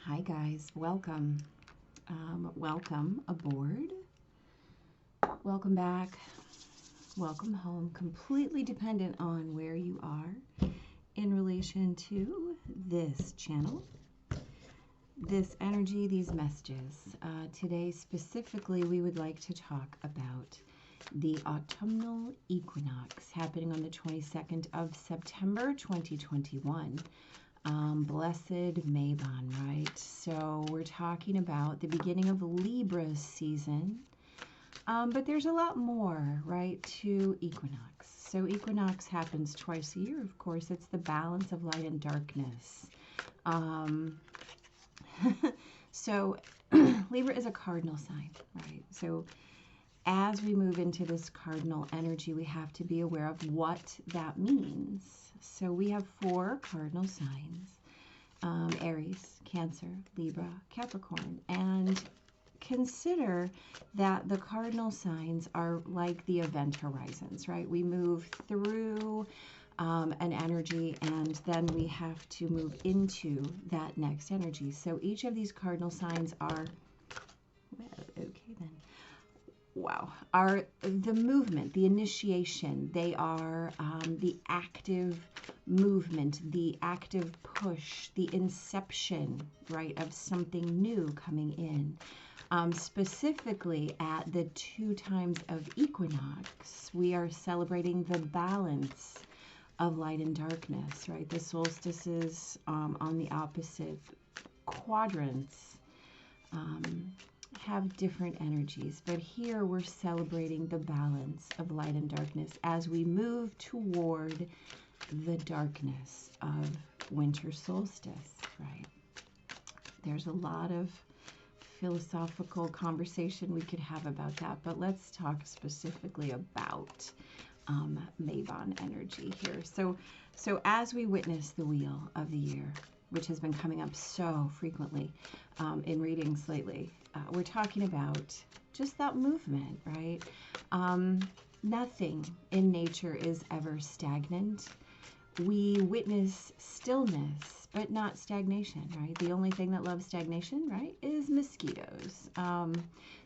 Hi guys, welcome. Welcome aboard. Welcome back. Welcome home. Completely dependent on where you are in relation to this channel, this energy, these messages. Today specifically we would like to talk about the autumnal equinox happening on the 22nd of September 2021. Blessed Mabon, right? So we're talking about the beginning of Libra season, but there's a lot more, right, to equinox. So equinox happens twice a year, of course. It's the balance of light and darkness. So Libra is a cardinal sign, right? So as we move into this cardinal energy, we have to be aware of what that means. So we have 4 cardinal signs, Aries, Cancer, Libra, Capricorn, and consider that the cardinal signs are like the event horizons, right? We move through an energy and then we have to move into that next energy. So each of these cardinal signs are, well, okay then. Wow, are the movement, the initiation. They are the active movement, the active push, the inception, right, of something new coming in. Specifically at the 2 times of equinox, we are celebrating the balance of light and darkness, right? The solstices on the opposite quadrants have different energies, but here we're celebrating the balance of light and darkness as we move toward the darkness of winter solstice, right? There's a lot of philosophical conversation we could have about that, but let's talk specifically about Mabon energy here. So as we witness the wheel of the year, which has been coming up so frequently in readings lately, we're talking about just that movement, right? Nothing in nature is ever stagnant. We witness stillness, but not stagnation, right? The only thing that loves stagnation, right, is mosquitoes.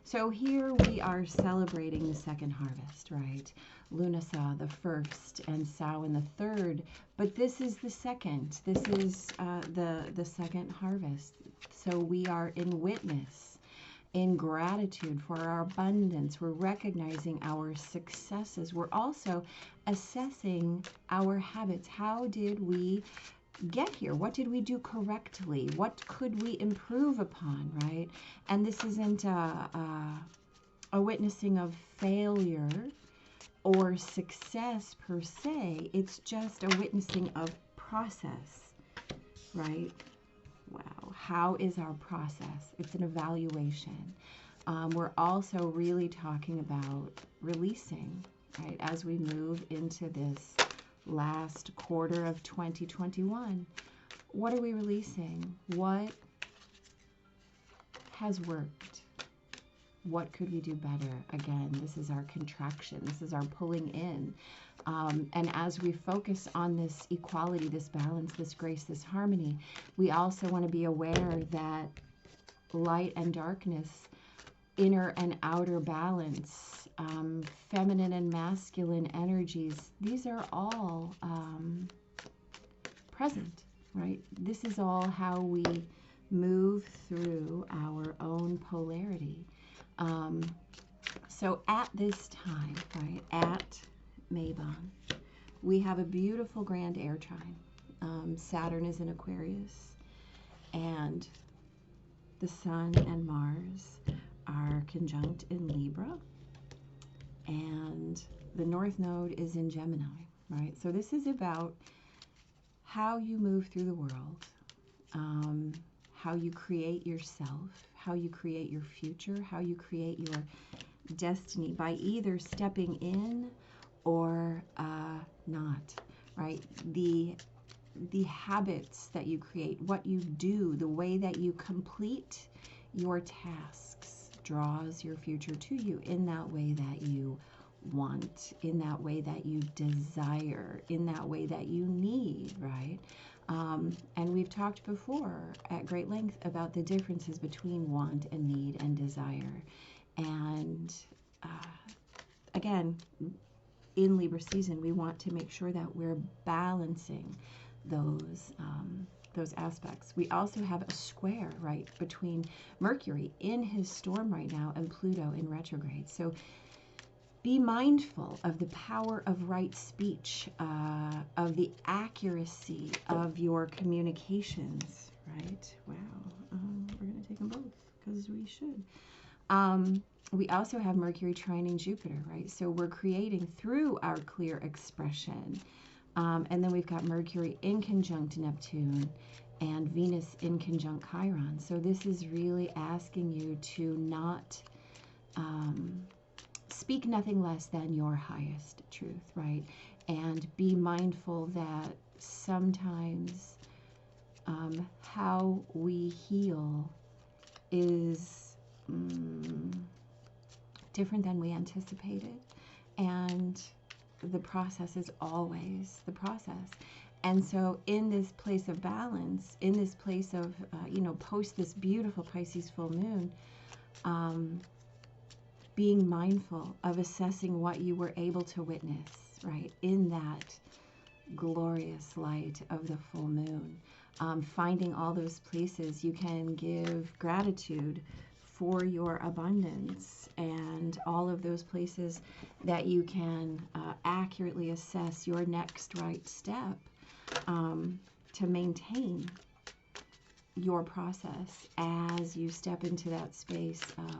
So here we are celebrating the second harvest, right? Lunasaw the first and Samhain the third, but this is the second. This is the second harvest. So we are in witness, in gratitude for our abundance. We're recognizing our successes. We're also assessing our habits. How did we get here? What did we do correctly? What could we improve upon, right? And this isn't a witnessing of failure or success per se. It's just a witnessing of process, right? Wow, how is our process? It's an evaluation. We're also really talking about releasing, right? As we move into this last quarter of 2021, what are we releasing? What has worked? What could we do better? Again, this is our contraction. This is our pulling in. And as we focus on this equality, this balance, this grace, this harmony, we also want to be aware that light and darkness, inner and outer balance, feminine and masculine energies, these are all present, right? This is all how we move through our own polarity. So at this time, right, at Mabon, we have a beautiful grand air trine. Saturn is in Aquarius, and the Sun and Mars are conjunct in Libra, and the North Node is in Gemini, right? So this is about how you move through the world, how you create yourself, how you create your future, how you create your destiny by either stepping in or not, right? The habits that you create, what you do, the way that you complete your tasks draws your future to you in that way that you want, in that way that you desire, in that way that you need, right? And we've talked before at great length about the differences between want and need and desire. And again, in Libra season, we want to make sure that we're balancing those aspects. We also have a square, right, between Mercury in his storm right now and Pluto in retrograde. So be mindful of the power of right speech, of the accuracy of your communications, right? Wow. We're going to take them both because we should. We also have Mercury trining Jupiter, right? So we're creating through our clear expression. And then we've got Mercury in conjunct Neptune and Venus in conjunct Chiron. So this is really asking you to not speak nothing less than your highest truth, right? And be mindful that sometimes how we heal is different than we anticipated, and the process is always the process. And so in this place of balance, in this place of post this beautiful Pisces full moon, being mindful of assessing what you were able to witness, right, in that glorious light of the full moon, finding all those places you can give gratitude for your abundance, and all of those places that you can accurately assess your next right step to maintain your process as you step into that space of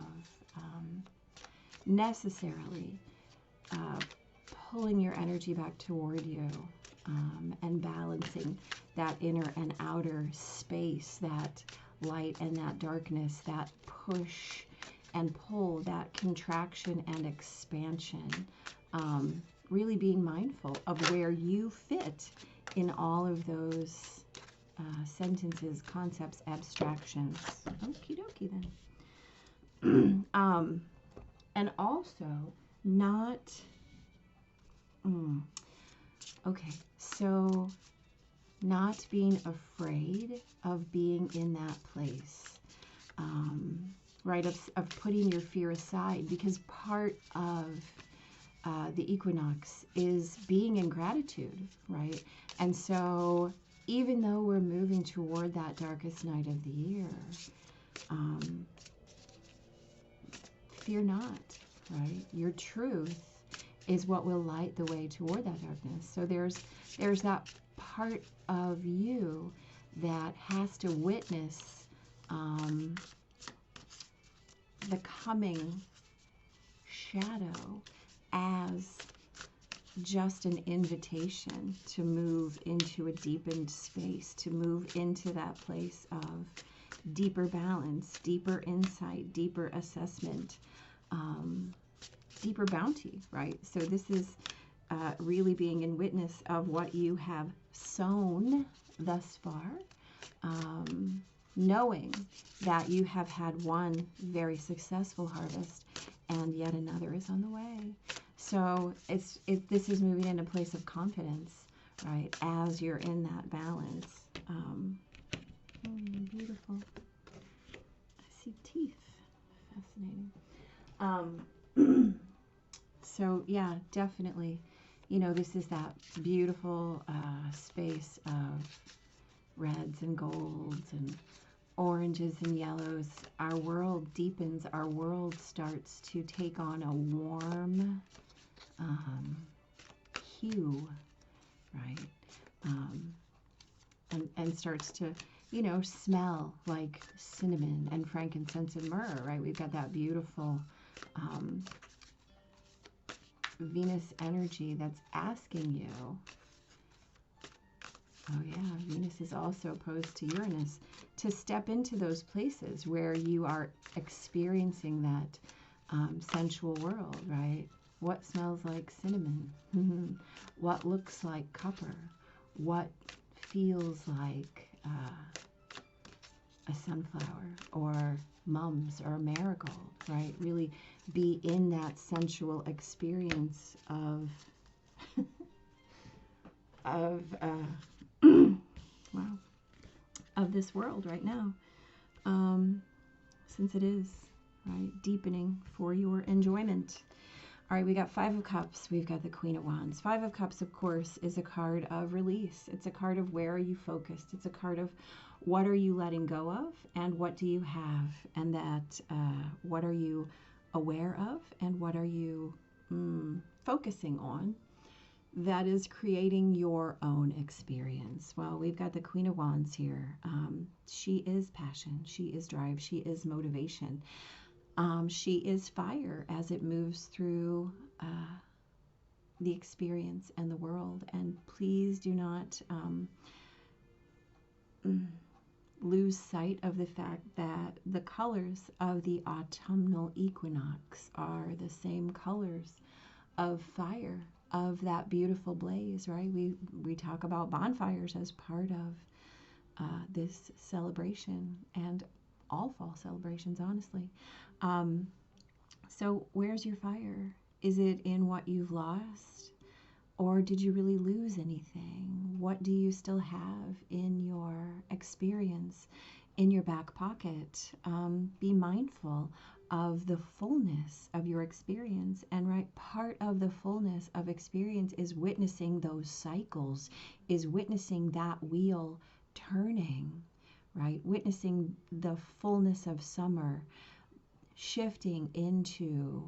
necessarily pulling your energy back toward you and balancing that inner and outer space, that light and that darkness, that push and pull, that contraction and expansion. Really being mindful of where you fit in all of those sentences, concepts, abstractions. Okie dokie then. And also not, okay, so not being afraid of being in that place, right, of putting your fear aside, because part of the equinox is being in gratitude, right? And so even though we're moving toward that darkest night of the year, fear not, right? Your truth is what will light the way toward that darkness. So there's that part of you that has to witness the coming shadow as just an invitation to move into a deepened space, to move into that place of deeper balance, deeper insight, deeper assessment, deeper bounty, right? So this is really being in witness of what you have sown thus far, knowing that you have had one very successful harvest and yet another is on the way. So this is moving into a place of confidence, right, as you're in that balance. Beautiful. I see teeth. Fascinating. So yeah, definitely, this is that beautiful space of reds and golds and oranges and yellows. Our world deepens. Our world starts to take on a warm hue, right? And starts to, smell like cinnamon and frankincense and myrrh, right? We've got that beautiful Venus energy that's asking you. Oh yeah, Venus is also opposed to Uranus, to step into those places where you are experiencing that sensual world, right? What smells like cinnamon? What looks like copper? What feels like a sunflower or mums or marigold, right? Really be in that sensual experience of wow, of this world right now, since it is, right, deepening for your enjoyment. All right, we got Five of Cups. We've got the Queen of Wands. Five of Cups, of course, is a card of release. It's a card of where are you focused. It's a card of what are you letting go of and what do you have, and that what are you aware of and what are you focusing on that is creating your own experience. Well, we've got the Queen of Wands here. She is passion. She is drive. She is motivation. She is fire as it moves through the experience and the world. And please do not lose sight of the fact that the colors of the autumnal equinox are the same colors of fire, of that beautiful blaze, right? We talk about bonfires as part of this celebration and all fall celebrations, honestly. So where's your fire? Is it in what you've lost? Or did you really lose anything? What do you still have in your experience, in your back pocket? Be mindful of the fullness of your experience. And right, part of the fullness of experience is witnessing those cycles, is witnessing that wheel turning, right? Witnessing the fullness of summer shifting into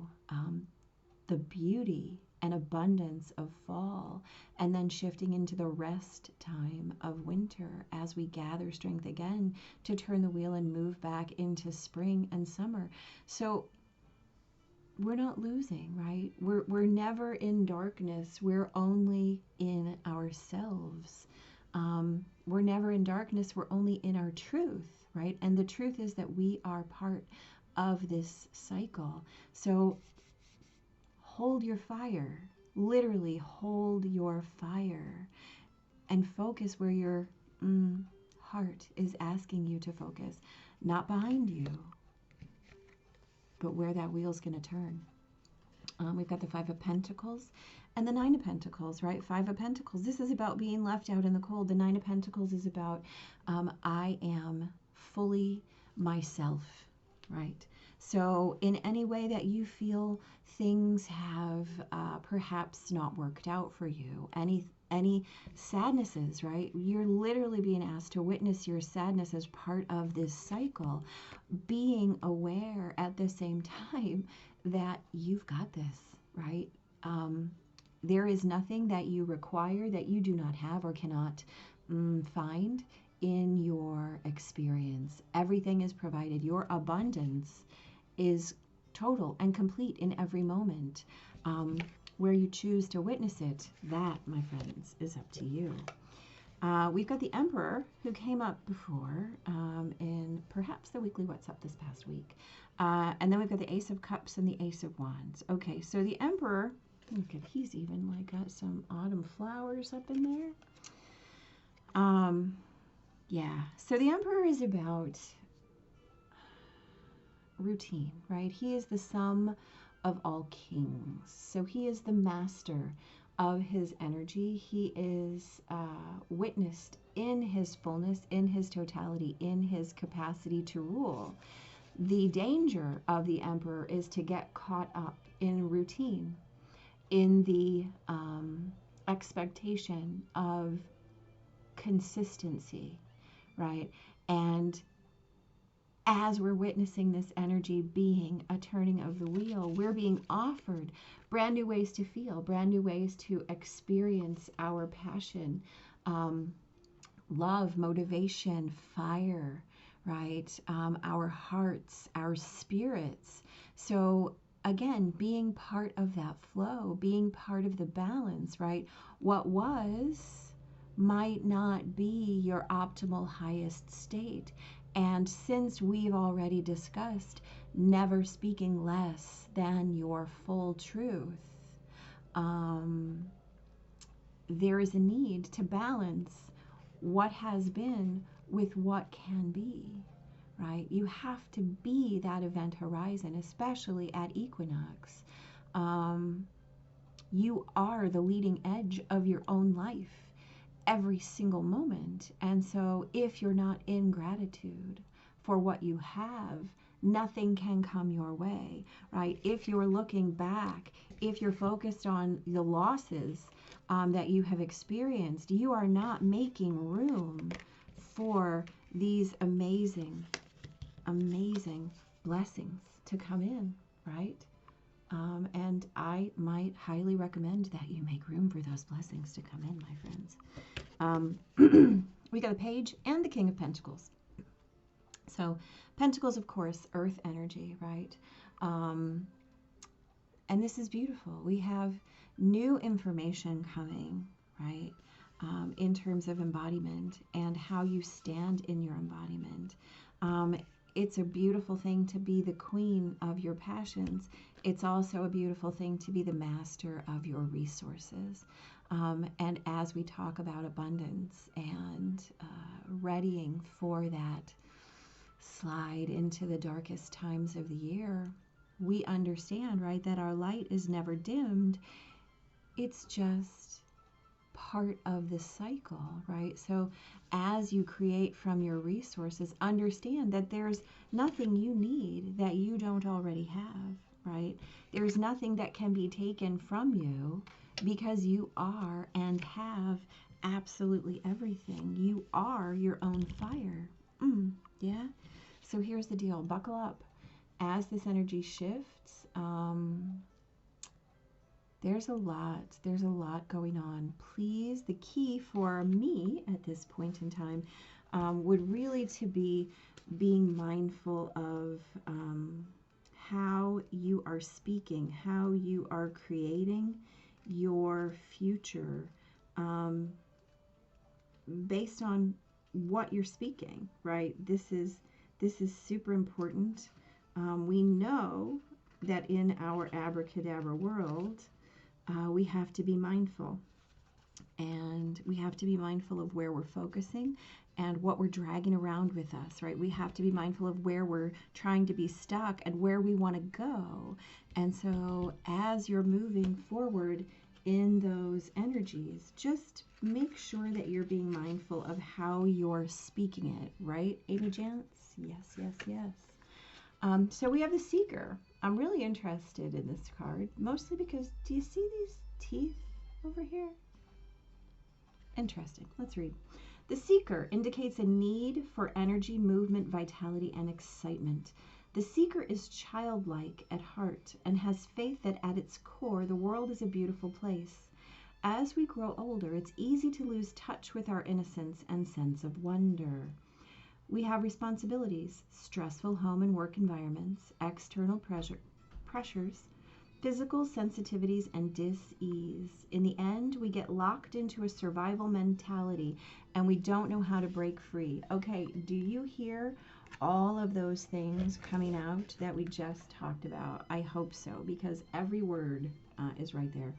the beauty and abundance of fall, and then shifting into the rest time of winter as we gather strength again to turn the wheel and move back into spring and summer. So we're not losing, right? We're never in darkness. We're only in ourselves. We're never in darkness. We're only in our truth, right? And the truth is that we are part of this cycle. So hold your fire, literally hold your fire, and focus where your heart is asking you to focus. Not behind you, but where that wheel's going to turn. We've got the Five of Pentacles and the Nine of Pentacles, right? Five of Pentacles. This is about being left out in the cold. The Nine of Pentacles is about I am fully myself, right? So in any way that you feel things have perhaps not worked out for you, any sadnesses, right? You're literally being asked to witness your sadness as part of this cycle, being aware at the same time that you've got this, right? There is nothing that you require that you do not have or cannot find in your experience. Everything is provided. Your abundance is total and complete in every moment. Where you choose to witness it, that, my friends, is up to you. We've got the Emperor, who came up before in perhaps the weekly What's Up this past week. And then we've got the Ace of Cups and the Ace of Wands. Okay, so the Emperor, look at, he's even like got some autumn flowers up in there. Yeah, so the Emperor is about routine, right? He is the sum of all kings. So he is the master of his energy. He is witnessed in his fullness, in his totality, in his capacity to rule. The danger of the Emperor is to get caught up in routine, in the expectation of consistency, right? And as we're witnessing this energy being a turning of the wheel, we're being offered brand new ways to feel, brand new ways to experience our passion, love, motivation, fire, right? Our hearts, our spirits. So again, being part of that flow, being part of the balance, right? What was might not be your optimal highest state. And since we've already discussed never speaking less than your full truth, there is a need to balance what has been with what can be, right? You have to be that event horizon, especially at equinox. You are the leading edge of your own life. every single moment. And so if you're not in gratitude for what you have, nothing can come your way, right? If you're looking back, if you're focused on the losses that you have experienced, you are not making room for these amazing, amazing blessings to come in, right? And I might highly recommend that you make room for those blessings to come in, my friends. We got the Page and the King of Pentacles. So Pentacles, of course, earth energy, right? And this is beautiful. We have new information coming, right? In terms of embodiment and how you stand in your embodiment. It's a beautiful thing to be the queen of your passions. It's also a beautiful thing to be the master of your resources. And as we talk about abundance and readying for that slide into the darkest times of the year, we understand, right, that our light is never dimmed. It's just part of the cycle, right? So as you create from your resources, understand that there's nothing you need that you don't already have, right? There's nothing that can be taken from you because you are and have absolutely everything. You are your own fire. Yeah? So here's the deal. Buckle up. As this energy shifts, there's a lot going on. Please, the key for me at this point in time would really to be being mindful of how you are speaking, how you are creating your future based on what you're speaking, right? This is super important. We know that in our abracadabra world, we have to be mindful, and we have to be mindful of where we're focusing and what we're dragging around with us, right? We have to be mindful of where we're trying to be stuck and where we want to go. And so as you're moving forward in those energies, just make sure that you're being mindful of how you're speaking it, right, Amy Jance? Yes, yes, yes. So we have the Seeker. I'm really interested in this card, mostly because, do you see these teeth over here? Interesting. Let's read. The Seeker indicates a need for energy, movement, vitality, and excitement. The Seeker is childlike at heart and has faith that at its core, the world is a beautiful place. As we grow older, it's easy to lose touch with our innocence and sense of wonder. We have responsibilities, stressful home and work environments, external pressures, physical sensitivities, and dis-ease. In the end, we get locked into a survival mentality and we don't know how to break free. Okay, do you hear all of those things coming out that we just talked about? I hope so, because every word is right there.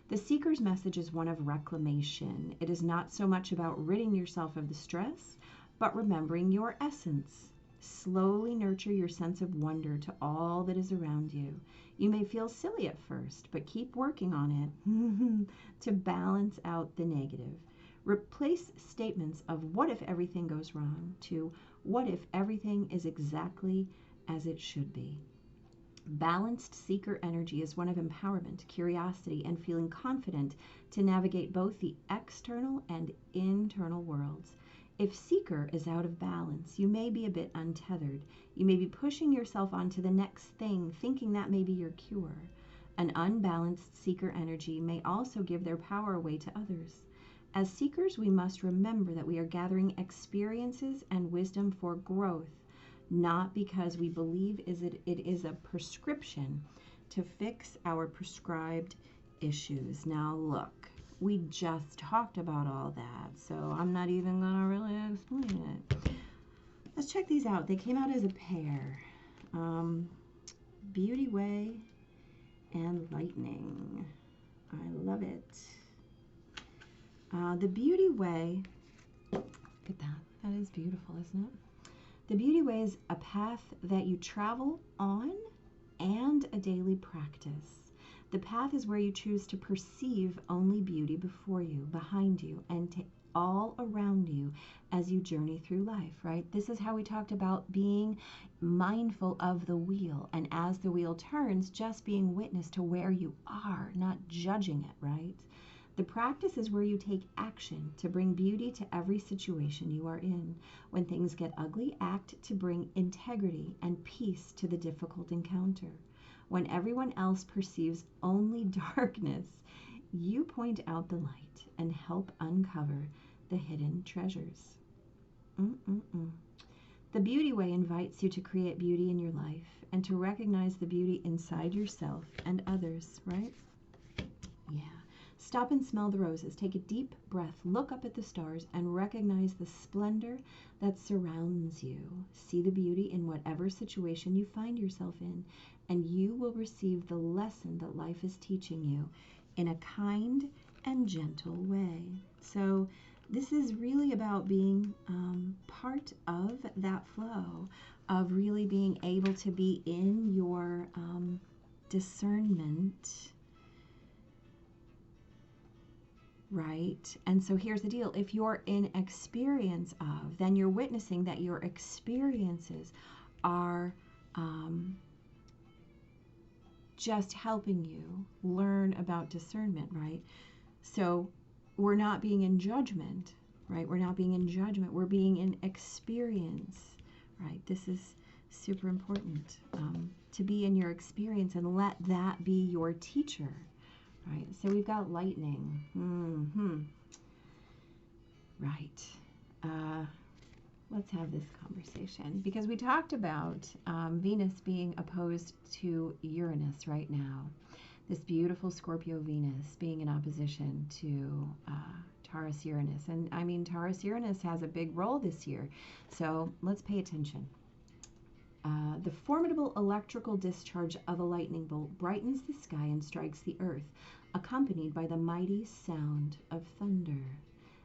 The Seeker's message is one of reclamation. It is not so much about ridding yourself of the stress, but remembering your essence. Slowly nurture your sense of wonder to all that is around you. You may feel silly at first, but keep working on it to balance out the negative. Replace statements of what if everything goes wrong to what if everything is exactly as it should be. Balanced Seeker energy is one of empowerment, curiosity, and feeling confident to navigate both the external and internal worlds. If Seeker is out of balance, you may be a bit untethered. You may be pushing yourself onto the next thing, thinking that may be your cure. An unbalanced Seeker energy may also give their power away to others. As Seekers, we must remember that we are gathering experiences and wisdom for growth, not because we believe it is a prescription to fix our prescribed issues. Now look, we just talked about all that, so I'm not even going to really explain it. Let's check these out. They came out as a pair. Beauty Way and Lightning. I love it. The Beauty Way, look at that. That is beautiful, isn't it? The Beauty Way is a path that you travel on and a daily practice. The path is where you choose to perceive only beauty before you, behind you, and to all around you as you journey through life, right? This is how we talked about being mindful of the wheel, and as the wheel turns, just being witness to where you are, not judging it, right? The practice is where you take action to bring beauty to every situation you are in. When things get ugly, act to bring integrity and peace to the difficult encounter. When everyone else perceives only darkness, you point out the light and help uncover the hidden treasures. The Beauty Way invites you to create beauty in your life and to recognize the beauty inside yourself and others, right? Yeah. Stop and smell the roses. Take a deep breath, look up at the stars, and recognize the splendor that surrounds you. See the beauty in whatever situation you find yourself in, and you will receive the lesson that life is teaching you in a kind and gentle way. So this is really about being part of that flow, of really being able to be in your discernment, right? And so here's the deal. If you're in experience of, then you're witnessing that your experiences are just helping you learn about discernment, right? So we're not being in judgment, right? We're not being in judgment. We're being in experience, right? This is super important, to be in your experience and let that be your teacher, right? So we've got lightning. Right. Let's have this conversation, because we talked about Venus being opposed to Uranus right now. This beautiful Scorpio Venus being in opposition to Taurus Uranus. And I mean, Taurus Uranus has a big role this year. So let's pay attention. The formidable electrical discharge of a lightning bolt brightens the sky and strikes the earth, accompanied by the mighty sound of thunder.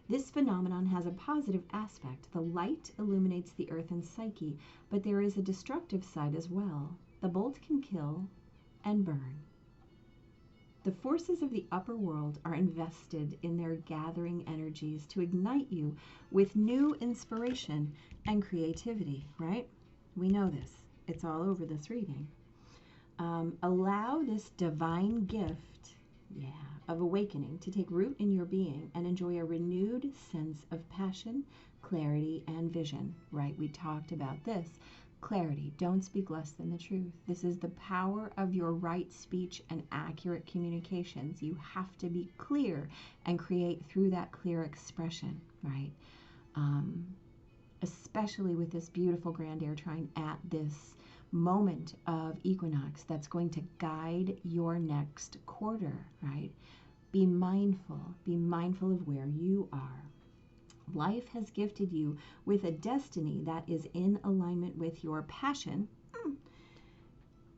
This phenomenon has a positive aspect. The light illuminates the earth and psyche, but there is a destructive side as well. The bolt can kill and burn. The forces of the upper world are invested in their gathering energies to ignite you with new inspiration and creativity, right? We know this. It's all over this reading. Allow this divine gift, of awakening to take root in your being and enjoy a renewed sense of passion, clarity, and vision, right? We talked about this. Clarity. Don't speak less than the truth. This is the power of your right speech and accurate communications. You have to be clear and create through that clear expression, right? Especially with this beautiful grand air trine at this moment of equinox that's going to guide your next quarter, right? Be mindful of where you are. Life has gifted you with a destiny that is in alignment with your passion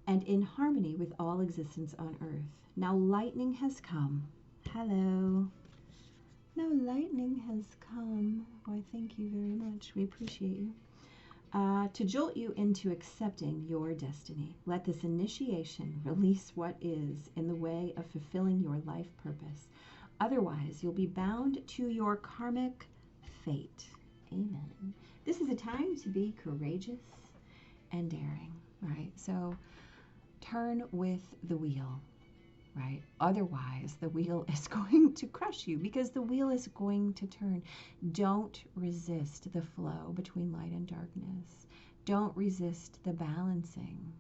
and in harmony with all existence on earth. Now lightning has come. Hello. Now lightning has come. Why, thank you very much. We appreciate you. To jolt you into accepting your destiny. Let this initiation release what is in the way of fulfilling your life purpose. Otherwise, you'll be bound to your karmic fate. Amen. This is a time to be courageous and daring, right? So turn with the wheel, right? Otherwise, the wheel is going to crush you, because the wheel is going to turn. Don't resist the flow between light and darkness. Don't resist the balancing.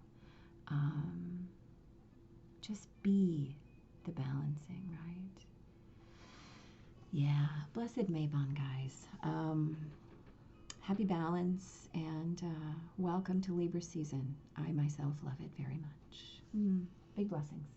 Just be the balancing, right? Yeah, blessed Mabon, guys. Happy balance, and welcome to Libra season. I myself love it very much. Big blessings.